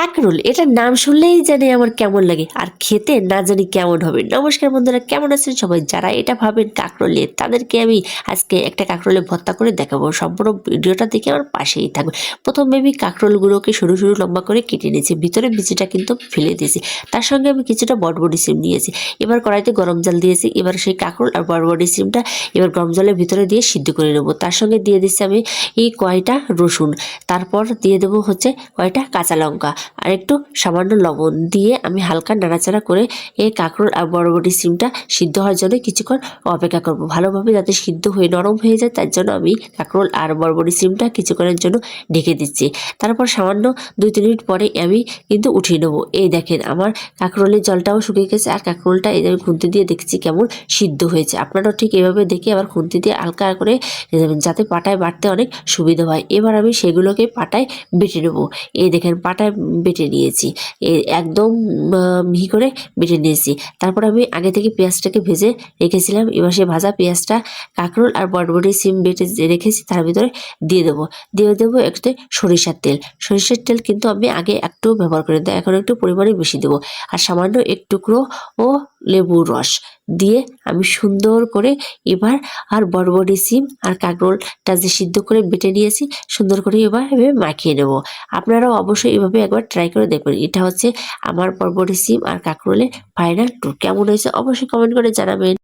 কাকরোল এটার নাম শুনলেই জানি আমার কেমন লাগে, আর খেতে না জানি কেমন হবে। নমস্কার বন্ধুরা, কেমন আছেন সবাই? যারা এটা ভাবেন কাকরোলের, তাদেরকে আমি আজকে একটা কাকরোলে ভর্তা করে দেখাবো। সম্পূর্ণ ভিডিওটা দেখে আমার পাশেই থাকবে। প্রথমে আমি কাকরোলগুলোকে সরু সরু লম্বা করে কেটে নিয়েছি, ভিতরে বিচিটা কিন্তু ফেলে দিয়েছি। তার সঙ্গে আমি কিছুটা বটবটি সিম নিয়েছি। এবার কড়াইতে গরম জল দিয়েছি। এবার সেই কাকরোল আর বটবটি সিমটা এবার গরম জলের ভিতরে দিয়ে সিদ্ধ করে নেবো। তার সঙ্গে দিয়ে দিচ্ছি আমি এই কয়টা রসুন, তারপর দিয়ে দেবো হচ্ছে কয়টা কাঁচা লঙ্কা আর একটু সামান্য লবণ দিয়ে আমি হালকা নাড়াচাড়া করে এই কাঁকরোল আর বরবটি সিমটা সিদ্ধ হওয়ার জন্য কিছুক্ষণ অপেক্ষা করব, ভালোভাবে যাতে সিদ্ধ হয়ে নরম হয়ে যায়। তার জন্য আমি কাঁকরোল আর বরবটি সিমটা কিছুক্ষণের জন্য ঢেকে দিচ্ছি। তারপর সামান্য 2-3 মিনিট পরে আমি কিন্তু উঠিয়ে নেবো। এই দেখেন আমার কাঁকরোলের জলটাও শুকিয়ে গেছে, আর কাঁকরোলটা এই আমি খুন্তি দিয়ে দেখছি কেমন সিদ্ধ হয়েছে। আপনারাও ঠিক এভাবে দেখে আবার খুন্তি দিয়ে হালকা করে দেবেন, যাতে পাটায় বাটতে অনেক সুবিধা হয়। এবার আমি সেগুলোকে পাটায় বেটে নেবো। এই দেখেন পাটায় বেটে নিয়েছি, একদম মিহি করে বেটে নিয়েছি। তারপর আমি আগে থেকে পেঁয়াজটাকে ভেজে রেখেছিলাম। এবার সেই ভাজা পেঁয়াজটা কাঁকরোল আর বটবটি সিম বেটে রেখেছি তার ভিতরে দিয়ে দেবো একটু সরিষার তেল। সরিষার তেল কিন্তু আমি আগে একটু ব্যবহার করে দিই, এখন একটু পরিমাণে বেশি দেবো। আর সামান্য এক টুকরো ও লেবুর রস দিয়ে আমি সুন্দর করে এবার আর বটবটি সিম আর কাঁকরোলটা যে সিদ্ধ করে বেটে নিয়েছি সুন্দর করে এবার মাখিয়ে নেব। আপনারাও অবশ্যই এভাবে একবার ট্রাই করে দেখবেন। এটা হচ্ছে আমার বরবটি সিম আর কাঁকরোলের ফাইনাল টুর। কেমন হয়েছে অবশ্যই কমেন্ট করে জানাবেন।